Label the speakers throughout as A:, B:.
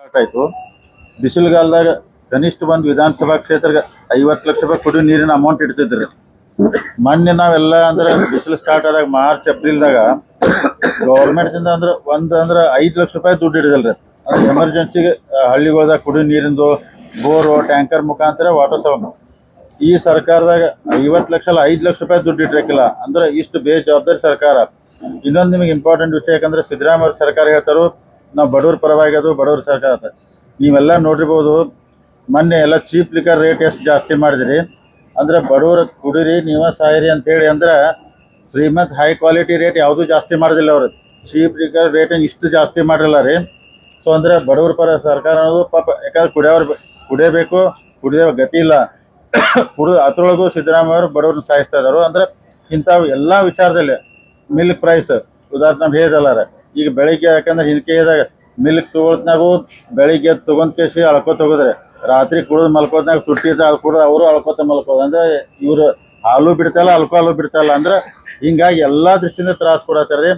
A: Start ಆಯಿತು. ಬಿಸಿಲುಗಾಲದಾಗ ಕನಿಷ್ಠ ಒಂದು ವಿಧಾನಸಭಾ ಕ್ಷೇತ್ರಕ್ಕೆ 50 ಲಕ್ಷ ರೂಪಾಯಿ ಕುಡಿಯೋ ನೀರಿನ ಅಮೌಂಟ್ ಇಡ್ತಿದ್ರಿ. ಮೊನ್ನೆ ನಾವೆಲ್ಲ ಅಂದ್ರೆ ಬಿಸಿಲು ಸ್ಟಾರ್ಟ್ ಆದಾಗ ಮಾರ್ಚ್ ಏಪ್ರಿಲ್ದಾಗ ಗೌರ್ಮೆಂಟ್ದಿಂದ ಅಂದ್ರೆ 5 ಲಕ್ಷ ರೂಪಾಯಿ ದುಡ್ಡು ಹಿಡಿದಲ್ರಿ. ಅಂದ್ರೆ ಎಮರ್ಜೆನ್ಸಿಗೆ ಹಳ್ಳಿಗಳ್ದಾಗ ಕುಡಿಯೋ ನೀರಿಂದು ಬೋರು ಟ್ಯಾಂಕರ್ ಮುಖಾಂತರ ವಾಟರ್ ಸಪ್ಲೈ. ಈ ಸರ್ಕಾರದಾಗ 50 ಲಕ್ಷ ಅಲ್ಲ 5 ಲಕ್ಷ ರೂಪಾಯಿ ದುಡ್ಡು ಇಟ್ಟಿರಕ್ಕಿಲ್ಲ. ಅಂದ್ರೆ ಇಷ್ಟು ಬೇಜವಾಬ್ದಾರಿ ಸರ್ಕಾರ. ಇನ್ನೊಂದು ನಿಮಗೆ ಇಂಪಾರ್ಟೆಂಟ್ ವಿಷಯ, ಯಾಕಂದ್ರೆ ಸಿದ್ದರಾಮಯ್ಯ ಅವ್ರ ಸರ್ಕಾರ ಹೇಳ್ತಾರೋ ನಾವು ಬಡವ್ರ ಪರವಾಗಿ ಅದು ಬಡವ್ರ ಸರ್ಕಾರ ಅಂತ. ನೀವೆಲ್ಲ ನೋಡಿರ್ಬೋದು, ಮೊನ್ನೆ ಎಲ್ಲ ಚೀಪ್ ಲಿಕ್ಕರ್ ರೇಟ್ ಎಷ್ಟು ಜಾಸ್ತಿ ಮಾಡಿದ್ರಿ. ಅಂದ್ರೆ ಬಡವ್ರ ಕುಡೀರಿ ನೀವ ಸಾಯಿರಿ ಅಂತೇಳಿ ಅಂದ್ರೆ ಶ್ರೀಮಂತ್ ಹೈ ಕ್ವಾಲಿಟಿ ರೇಟ್ ಯಾವುದೂ ಜಾಸ್ತಿ ಮಾಡೋದಿಲ್ಲ ಅವರು. ಚೀಪ್ ಲಿಕ್ಕರ್ ರೇಟ್ ಇಷ್ಟು ಜಾಸ್ತಿ ಮಾಡಿರಲ್ಲ ರೀ. ಸೊ ಅಂದರೆ ಬಡವ್ರ ಪರ ಸರ್ಕಾರ ಅನ್ನೋದು ಪಾಪ, ಯಾಕಂದ್ರೆ ಕುಡಿಯಬೇಕು, ಕುಡಿಯೋ ಗತಿ ಇಲ್ಲ. ಕುಡಿದು ಅದ್ರೊಳಗೂ ಸಿದ್ದರಾಮಯ್ಯ ಅವರು ಬಡವ್ರನ್ನ ಸಾಯಿಸ್ತಾ ಇದ್ದಾರೆ. ಅಂದ್ರೆ ಇಂಥವು ಎಲ್ಲ ವಿಚಾರದಲ್ಲಿ ಮಿಲ್ಕ್ ಪ್ರೈಸ್ ಉದಾಹರಣೆ ಹೇಳಿದಲ್ಲಾರ. ಈಗ ಬೆಳಿಗ್ಗೆ ಯಾಕಂದ್ರೆ ಹಿಂದಿಕೆದಾಗ ಮಿಲ್ಕ್ ತೊಗೊಳ್ತಾಗೂ ಬೆಳಿಗ್ಗೆ ತೊಗೊಂಡ್ ಕೇಸಿ ಅಳ್ಕೊತ ಹೋಗಿದ್ರೆ, ರಾತ್ರಿ ಕುಡಿದು ಮಲ್ಕೋದ್ನಾಗ ತುಟ್ಟಿದ ಅದು ಕುಡಿದು ಅವರು ಅಳ್ಕೊತ ಮಲ್ಕೋದು. ಅಂದ್ರೆ ಇವರು ಹಾಲು ಬಿಡ್ತಾಯಿಲ್ಲ, ಹಾಲು ಬಿಡ್ತಾಯಿಲ್ಲ. ಅಂದ್ರೆ ಹಿಂಗಾಗಿ ಎಲ್ಲ ದೃಷ್ಟಿಯಿಂದ ತ್ರಾಸು ಕೊಡತ್ತಾರೆ.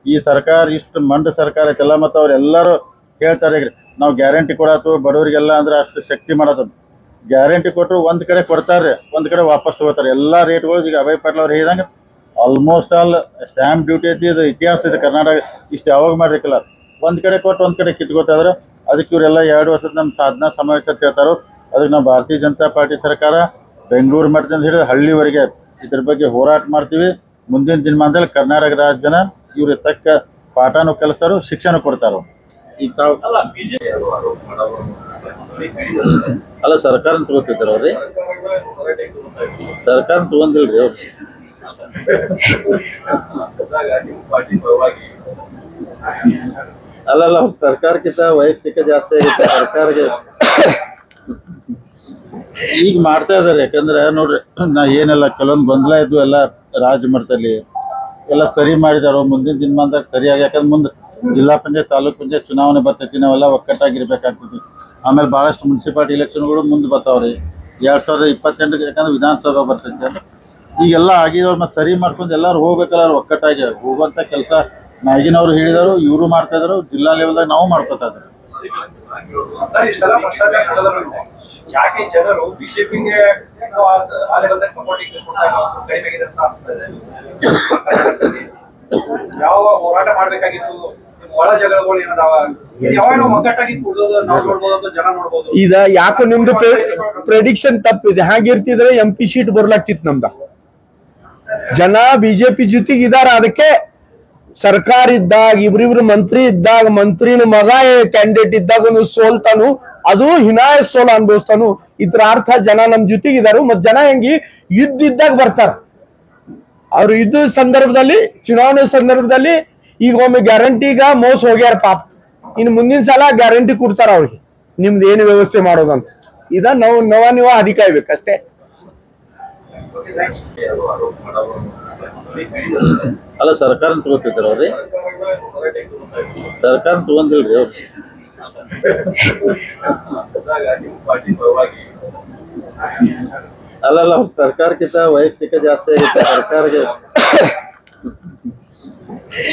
A: ಈ ಸರ್ಕಾರ ಇಷ್ಟು ಮಂಡ ಸರ್ಕಾರ ಐತೆಲ್ಲ. ಮತ್ತು ಅವ್ರೆಲ್ಲರೂ ಹೇಳ್ತಾರೆ ಈಗ ನಾವು ಗ್ಯಾರಂಟಿ ಕೊಡತ್ತು ಬಡವರಿಗೆಲ್ಲ, ಅಂದ್ರೆ ಅಷ್ಟು ಶಕ್ತಿ ಮಾಡತ್ತ. ಗ್ಯಾರಂಟಿ ಕೊಟ್ಟರು ಒಂದು ಕಡೆ ಕೊಡ್ತಾರೆ, ಒಂದು ಕಡೆ ವಾಪಸ್ ತಗೋತಾರೆ. ಎಲ್ಲ ರೇಟ್ಗಳು ಈಗ ಅಭಯ್ ಪಾಟೀಲ್ ಅವ್ರು ಹೇಳಿದಂಗೆ ಆಲ್ಮೋಸ್ಟ್ ಆಲ್ ಸ್ಟ್ಯಾಂಪ್ ಡ್ಯೂಟಿ ಐತಿ. ಇದು ಇತಿಹಾಸ ಇದೆ ಕರ್ನಾಟಕ. ಇಷ್ಟು ಯಾವಾಗ ಮಾಡಿರ್ಕಿಲ್ಲ. ಒಂದು ಕಡೆ ಕೊಟ್ಟು ಒಂದು ಕಡೆ ಕಿತ್ಕೋತಾ ಇದ್ರು. ಅದಕ್ಕೆ ಇವರೆಲ್ಲ 2 ವರ್ಷದ ನಮ್ಮ ಸಾಧನಾ ಸಮಾವೇಶ ಅಂತ ಹೇಳ್ತಾರೋ. ಅದಕ್ಕೆ ನಾವು ಭಾರತೀಯ ಜನತಾ ಪಾರ್ಟಿ ಸರ್ಕಾರ ಬೆಂಗಳೂರು ಮಟ್ಟದಿಂದ ಹಿಡಿದು ಹಳ್ಳಿವರೆಗೆ ಇದ್ರ ಬಗ್ಗೆ ಹೋರಾಟ ಮಾಡ್ತೀವಿ. ಮುಂದಿನ ದಿನಮಾನದಲ್ಲಿ ಕರ್ನಾಟಕ ರಾಜ್ಯನ ಇವ್ರ ತಕ್ಕ ಪಾಠನೂ ಕಲಿಸ್ತಾರೋ, ಶಿಕ್ಷಣ ಕೊಡ್ತಾರೋ. ಈಗ ತಾವು ಅಲ್ಲ ಸರ್ಕಾರ ತಗೋತಿದ್ರು ಅವ್ರಿ, ಸರ್ಕಾರ ತಗೊಂಡಿಲ್ರಿ ಅವ್ರು. ಅಲ್ಲಲ್ಲ ಅವ್ರು ಸರ್ಕಾರಕ್ಕಿಂತ ವೈಯಕ್ತಿಕ ಜಾಸ್ತಿ ಆಗುತ್ತೆ ಸರ್ಕಾರಕ್ಕೆ. ಈಗ ಮಾಡ್ತಾ ಇದಾರೆ. ಯಾಕಂದ್ರೆ ನೋಡ್ರಿ, ನಾ ಏನೆಲ್ಲ ಕೆಲವೊಂದು ಗೊಂದಲ ಇದ್ವು ಎಲ್ಲ ರಾಜ್ಯ ಮಟ್ಟದಲ್ಲಿ ಎಲ್ಲ ಸರಿ ಮಾಡಿದಾರೋ. ಮುಂದಿನ ದಿನಮಾನದಾಗ ಸರಿಯಾಗಿ, ಯಾಕಂದ್ರೆ ಮುಂದೆ ಜಿಲ್ಲಾ ಪಂಚಾಯತ್ ತಾಲೂಕ್ ಪಂಚಾಯತ್ ಚುನಾವಣೆ ಬರ್ತೈತಿ. ನಾವೆಲ್ಲ ಒಕ್ಕಟ್ಟಾಗಿರ್ಬೇಕಾಗ್ತೈತಿ. ಆಮೇಲೆ ಭಾಳಷ್ಟು ಮುನ್ಸಿಪಾಲಿಟಿ ಇಲೆಕ್ಷನ್ಗಳು ಮುಂದೆ ಬರ್ತಾವ್ರಿ 2028ಕ್ಕೆ. ಯಾಕಂದ್ರೆ ವಿಧಾನಸಭಾ ಬರ್ತೈತಿ. ಈಗೆಲ್ಲ ಆಗಿದವ್ರು ಮತ್ತೆ ಸರಿ ಮಾಡ್ಕೊಂಡು ಎಲ್ಲರೂ ಹೋಗ್ಬೇಕಲ್ಲ ಒಕ್ಕಟ್ಟಾಗಿ. ಹೋಗುವಂಥ ಕೆಲಸ ಮ್ಯಾಗಿನವ್ರು ಹೇಳಿದರು, ಇವರು ಮಾಡ್ತಾ ಇದ್ರು. ಜಿಲ್ಲಾ ಲೆವೆಲ್ದಾಗ ನಾವು ಮಾಡ್ಕೊತಾ ಇದ್ರು.
B: ಯಾಕೆ ಜನರು ಬಿಜೆಪಿಗೆ ಯಾವ ಹೋರಾಟ ಮಾಡ್ಬೇಕಾಗಿತ್ತು? ಒಳ ಜಗಳಗಳು ಏನದಾವ? ಯಾವಾಗ ಒಗ್ಗಟ್ಟಾಗಿ ಕೂಡೋದು ನಾವು ನೋಡ್ಬೋದು, ಜನ ನೋಡ್ಬೋದು.
C: ಇದ ಯಾಕೋ ನಿಮ್ದು ಪ್ರೆಡಿಕ್ಷನ್ ತಪ್ಪಿದೆ. ಹಾಗಿರ್ತಿದ್ರೆ MP ಸೀಟ್ ಬರ್ಲಾಗ್ತಿತ್ತು ನಮ್ದ. ಜನ ಬಿಜೆಪಿ ಜೊತೆಗೆ ಇದಾರ. ಅದಕ್ಕೆ ಸರ್ಕಾರ ಇದ್ದಾಗ ಇಬ್ರಿಬ್ರು ಮಂತ್ರಿ ಇದ್ದಾಗ ಮಂತ್ರಿನ ಮಗ ಕ್ಯಾಂಡಿಡೇಟ್ ಇದ್ದಾಗ ಸೋಲ್ತಾನು, ಅದು ಹಿನಾಯ ಸೋಲ ಅನುಭವಿಸ್ತಾನು. ಇದ್ರ ಅರ್ಥ ಜನ ನಮ್ ಜೊತೆಗಿದಾರು. ಮತ್ ಜನ ಹೆಂಗಿ ಯುದ್ಧ ಇದ್ದಾಗ ಬರ್ತಾರ. ಅವ್ರು ಯುದ್ಧ ಸಂದರ್ಭದಲ್ಲಿ, ಚುನಾವಣೆ ಸಂದರ್ಭದಲ್ಲಿ ಈಗ ಒಮ್ಮೆ ಗ್ಯಾರಂಟಿಗ ಮೋಸ ಹೋಗ್ಯಾರ ಪಾಪ. ಇನ್ನು ಮುಂದಿನ ಸಲ ಗ್ಯಾರಂಟಿ ಕೊಡ್ತಾರ ಅವ್ರಿಗೆ, ನಿಮ್ದು ಏನು ವ್ಯವಸ್ಥೆ ಮಾಡೋದಂತ. ಇದ ನೀವು ಅಧಿಕಾರಬೇಕಷ್ಟೇ.
A: ಅಲ್ಲ ಸರ್ಕಾರ ತಗೋತಿದ್ರು ಅವ್ರಿ, ಸರ್ಕಾರ ತಗೊಂಡಿಲ್ರಿ ಅವ್ರು. ಅಲ್ಲಲ್ಲ ಅವ್ರು ಸರ್ಕಾರಕ್ಕಿಂತ ವೈಯಕ್ತಿಕ ಜಾಸ್ತಿ ಆಗುತ್ತೆ ಸರ್ಕಾರಕ್ಕೆ.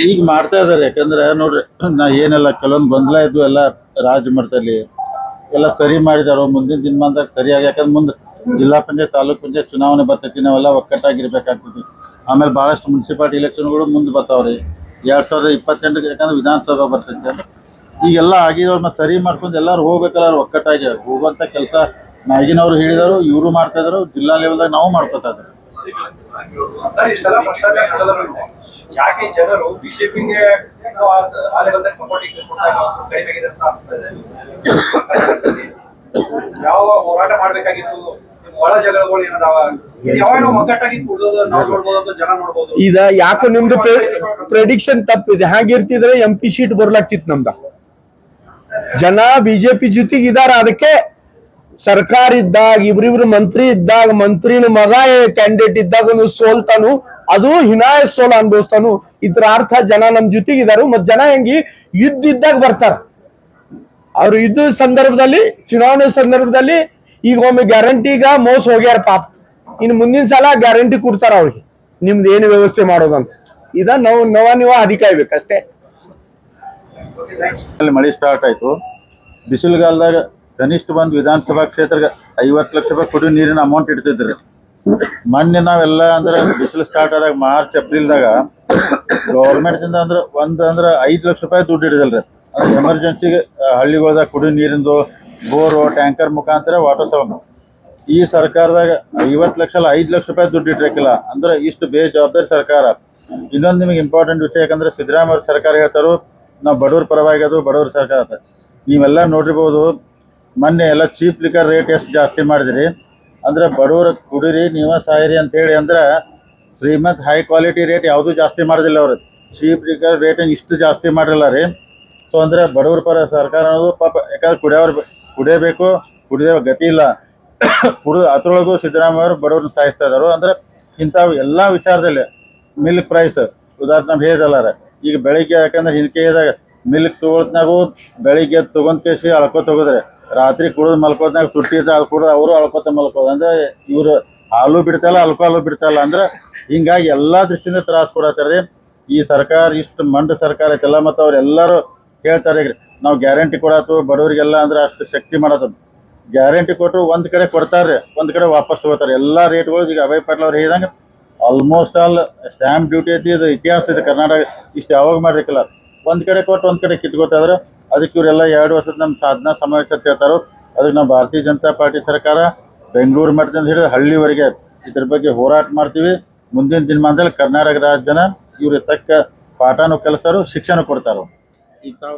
A: ಈಗ ಮಾಡ್ತಾ ಇದಾರೆ. ಯಾಕಂದ್ರೆ ನೋಡ್ರಿ, ನಾ ಏನೆಲ್ಲ ಕೆಲವೊಂದು ಗೊಂದಲ ಇದ್ವು ಎಲ್ಲ ರಾಜ್ಯ ಮಟ್ಟದಲ್ಲಿ ಎಲ್ಲ ಸರಿ ಮಾಡಿದಾರೋ. ಮುಂದಿನ ದಿನಮಾನದಾಗ ಸರಿಯಾಗಿ, ಯಾಕಂದ್ರೆ ಮುಂದೆ ಜಿಲ್ಲಾ ಪಂಚಾಯತ್ ತಾಲೂಕ್ ಪಂಚಾಯತ್ ಚುನಾವಣೆ ಬರ್ತೈತಿ. ನಾವೆಲ್ಲ ಒಕ್ಕಟ್ಟಾಗಿರ್ಬೇಕಾಗ್ತೈತಿ. ಆಮೇಲೆ ಭಾಳಷ್ಟು ಮುನ್ಸಿಪಾಲಿಟಿ ಇಲೆಕ್ಷನ್ಗಳು ಮುಂದೆ ಬರ್ತಾವ್ರಿ 2028ಕ್ಕೆ. ಯಾಕಂದ್ರೆ ವಿಧಾನಸಭಾ ಬರ್ತೈತಿ. ಈಗೆಲ್ಲ ಆಗಿದವ್ರು ಮತ್ತೆ ಸರಿ ಮಾಡ್ಕೊಂಡು ಎಲ್ಲರೂ ಹೋಗ್ಬೇಕಲ್ಲ ಒಕ್ಕಟ್ಟಾಗಿ. ಹೋಗುವಂಥ ಕೆಲಸ ಮ್ಯಾಗಿನವ್ರು ಹೇಳಿದರು, ಇವರು ಮಾಡ್ತಾ ಇದ್ರು. ಜಿಲ್ಲಾ ಲೆವೆಲ್ದಾಗ ನಾವು ಮಾಡ್ಕೊತಾ ಇದ್ರು.
B: ಯಾಕೆ ಜನರು ಬಿಜೆಪಿಗೆ ಯಾವ ಹೋರಾಟ ಮಾಡ್ಬೇಕಾಗಿತ್ತು? ಒಳ ಜಗಳಗಳು ಏನದಾವ? ಯಾವಾಗ ಒಗ್ಗಟ್ಟಾಗಿ ಕೂಡೋದು ನಾವು ನೋಡ್ಬೋದು, ಜನ ನೋಡ್ಬೋದು.
C: ಇದ ಯಾಕೋ ನಿಮ್ದು ಪ್ರೆಡಿಕ್ಷನ್ ತಪ್ಪಿದೆ. ಹಾಗಿರ್ತಿದ್ರೆ MP ಸೀಟ್ ಬರ್ಲಾಗ್ತಿತ್ತು ನಮ್ದ. ಜನ ಬಿಜೆಪಿ ಜೊತೆಗೆ ಇದಾರ. ಅದಕ್ಕೆ ಸರ್ಕಾರ ಇದ್ದಾಗ ಇಬ್ರಿಬ್ರು ಮಂತ್ರಿ ಇದ್ದಾಗ ಮಂತ್ರಿನ ಮಗ ಕ್ಯಾಂಡಿಡೇಟ್ ಇದ್ದಾಗ ಸೋಲ್ತಾನು, ಅದು ಹಿನಾಯ ಸೋಲ ಅನುಭವಿಸ್ತಾನು. ಇದ್ರ ಅರ್ಥ ಜನ ನಮ್ ಜೊತೆಗಿದಾರು. ಮತ್ ಜನ ಹೆಂಗಿ ಯುದ್ಧ ಇದ್ದಾಗ ಬರ್ತಾರ. ಅವ್ರು ಯುದ್ಧ ಸಂದರ್ಭದಲ್ಲಿ, ಚುನಾವಣೆ ಸಂದರ್ಭದಲ್ಲಿ ಈಗ ಒಮ್ಮೆ ಗ್ಯಾರಂಟಿಗ ಮೋಸ ಹೋಗ್ಯಾರ ಪಾಪ. ಇನ್ನು ಮುಂದಿನ ಸಲ ಗ್ಯಾರಂಟಿ ಕೊಡ್ತಾರ ಅವ್ರಿಗೆ, ನಿಮ್ದು ಏನು ವ್ಯವಸ್ಥೆ ಮಾಡೋದಂತ. ಇದ ನೀವು ಅಧಿಕಾರಬೇಕಷ್ಟೇ.
A: ಮಳೆ ಸ್ಟಾರ್ಟ್ ಆಯ್ತು. ಬಿಸಿಲುಗಾಲದಾಗ ಕನಿಷ್ಠ ಒಂದು ವಿಧಾನಸಭಾ ಕ್ಷೇತ್ರಕ್ಕೆ 50 ಲಕ್ಷ ರೂಪಾಯಿ ಕುಡಿಯೋ ನೀರಿನ ಅಮೌಂಟ್ ಇಡ್ತಿದ್ರಿ. ಮೊನ್ನೆ ನಾವೆಲ್ಲ ಅಂದ್ರೆ ಬಿಸಿಲು ಸ್ಟಾರ್ಟ್ ಆದಾಗ ಮಾರ್ಚ್ ಏಪ್ರಿಲ್ದಾಗ ಗೌರ್ಮೆಂಟ್ದಿಂದ ಅಂದ್ರೆ 5 ಲಕ್ಷ ರೂಪಾಯಿ ದುಡ್ಡು ಹಿಡಿದಲ್ರಿ. ಅಂದ್ರೆ ಎಮರ್ಜೆನ್ಸಿಗೆ ಹಳ್ಳಿಗಳ್ದಾಗ ಕುಡಿಯೋ ನೀರಿಂದು ಬೋರು ಟ್ಯಾಂಕರ್ ಮುಖಾಂತರ ವಾಟರ್ ಸಪ್ಲೈ. ಈ ಸರ್ಕಾರದಾಗ 50 ಲಕ್ಷ ಅಲ್ಲ 5 ಲಕ್ಷ ರೂಪಾಯಿ ದುಡ್ಡು ಇಟ್ಟಿರಕ್ಕಿಲ್ಲ. ಅಂದ್ರೆ ಇಷ್ಟು ಬೇಜವಾಬ್ದಾರಿ ಸರ್ಕಾರ. ಇನ್ನೊಂದು ನಿಮಗೆ ಇಂಪಾರ್ಟೆಂಟ್ ವಿಷಯ, ಯಾಕಂದ್ರೆ ಸಿದ್ದರಾಮಯ್ಯ ಸರ್ಕಾರ ಹೇಳ್ತಾರೋ ನಾವು ಬಡವ್ರ ಪರವಾಗಿ ಅದು ಬಡವ್ರ ಸರ್ಕಾರ ಅಂತ. ನೀವೆಲ್ಲ ನೋಡಿರ್ಬೋದು, ಮೊನ್ನೆ ಎಲ್ಲ ಚೀಪ್ ಲಿಕ್ಕರ್ ರೇಟ್ ಎಷ್ಟು ಜಾಸ್ತಿ ಮಾಡಿದ್ರಿ. ಅಂದ್ರೆ ಬಡವ್ರ ಕುಡೀರಿ ನೀವ ಸಾಯಿರಿ ಅಂತ ಹೇಳಿ ಅಂದ್ರೆ ಶ್ರೀಮಂತ್ ಹೈ ಕ್ವಾಲಿಟಿ ರೇಟ್ ಯಾವುದೂ ಜಾಸ್ತಿ ಮಾಡೋದಿಲ್ಲ ಅವ್ರು. ಚೀಪ್ ಲಿಕ್ಕರ್ ರೇಟ್ ಇಷ್ಟು ಜಾಸ್ತಿ ಮಾಡಿರಲ್ಲ ರೀ. ಸೊ ಅಂದ್ರೆ ಬಡವ್ರ ಪರ ಸರ್ಕಾರ ಅನ್ನೋದು ಪಾಪ, ಯಾಕಂದ್ರೆ ಕುಡಿಯಬೇಕು, ಕುಡಿಯೋ ಗತಿ ಇಲ್ಲ. ಕುಡಿದು ಅದ್ರೊಳಗೂ ಸಿದ್ದರಾಮಯ್ಯ ಬಡವ್ರನ್ನ ಸಾಯಿಸ್ತಾ ಇದ್ದಾರೆ. ಅಂದ್ರೆ ಇಂಥವು ಎಲ್ಲ ವಿಚಾರದಲ್ಲಿ ಮಿಲ್ಕ್ ಪ್ರೈಸ್ ಉದಾಹರಣೆ ನಮ್ಗೆ ಹೇಳಿದಲ್ಲಾರ. ಈಗ ಬೆಳಿಗ್ಗೆ ಯಾಕಂದ್ರೆ ಹಿಂದಿಕೆದಾಗ ಮಿಲ್ಕ್ ತಗೊಳ್ತಾಗೂ ಬೆಳಿಗ್ಗೆ ತಗೊಂಡ್ ಕೇಸಿ ಅಳ್ಕೊತ ಹೋಗಿದ್ರೆ, ರಾತ್ರಿ ಕುಡಿದು ಮಲ್ಕೋದ್ನಾಗ ತುಟ್ಟಿ ಇರ್ತ ಅದು ಕುಡಿದು ಅವರು ಅಳ್ಕೊತ ಮಲ್ಕೋದು. ಅಂದ್ರೆ ಇವ್ರು ಹಾಲು ಬಿಡ್ತಾಯಿಲ್ಲ, ಅಲ್ಕೋಹಾಲು ಬಿಡ್ತಾಯಿಲ್ಲ. ಅಂದ್ರೆ ಹಿಂಗಾಗಿ ಎಲ್ಲಾ ದೃಷ್ಟಿಯಿಂದ ತ್ರಾಸ ಕೊಡತ್ತಾರ್ರಿ ಈ ಸರ್ಕಾರ. ಇಷ್ಟು ಮಂಡ ಸರ್ಕಾರ ಐತೆಲ್ಲ. ಮತ್ತು ಅವ್ರೆಲ್ಲರೂ ಹೇಳ್ತಾರೆ ಈಗ ನಾವು ಗ್ಯಾರಂಟಿ ಕೊಡತ್ತು ಬಡವರಿಗೆಲ್ಲ ಅಂದ್ರೆ ಅಷ್ಟು ಶಕ್ತಿ ಮಾಡತ್ತ. ಗ್ಯಾರಂಟಿ ಕೊಟ್ಟರು ಒಂದ್ ಕಡೆ ಕೊಡ್ತಾರೆ, ಒಂದ್ ಕಡೆ ವಾಪಸ್ ತಗೋತಾರೆ. ಎಲ್ಲಾ ರೇಟ್ಗಳು ಈಗ ಅಭಯ್ ಪಾಟೀಲ್ ಅವ್ರು ಹೇಳಿದಂಗೆ ಆಲ್ಮೋಸ್ಟ್ ಆಲ್ ಸ್ಟ್ಯಾಂಪ್ ಡ್ಯೂಟಿ ಐತಿ. ಇದು ಇತಿಹಾಸ ಇದೆ ಕರ್ನಾಟಕ. ಇಷ್ಟು ಯಾವಾಗ ಮಾಡಿರ್ಕಿಲ್ಲ. ಒಂದ್ ಕಡೆ ಕೊಟ್ಟು ಒಂದ್ ಕಡೆ ಕಿತ್ಕೋತಾದ್ರೆ ಅದಕ್ಕೆ ಇವರೆಲ್ಲ 2 ವರ್ಷದ ನಮ್ಮ ಸಾಧನಾ ಸಮಾವೇಶ ಹೇಳ್ತಾರೋ. ಅದಕ್ಕೆ ನಾವು ಭಾರತೀಯ ಜನತಾ ಪಾರ್ಟಿ ಸರ್ಕಾರ ಬೆಂಗಳೂರು ಮಟ್ಟದಿಂದ ಹಿಡಿದು ಹಳ್ಳಿವರೆಗೆ ಇದ್ರ ಬಗ್ಗೆ ಹೋರಾಟ ಮಾಡ್ತೀವಿ. ಮುಂದಿನ ದಿನಮಾನದಲ್ಲಿ ಕರ್ನಾಟಕ ರಾಜ್ಯನ ಇವ್ರ ತಕ್ಕ ಪಾಠನೂ ಕಲಿಸ್ತಾರೋ, ಶಿಕ್ಷಣ ಕೊಡ್ತಾರೋ. ಈಗ ತಾವು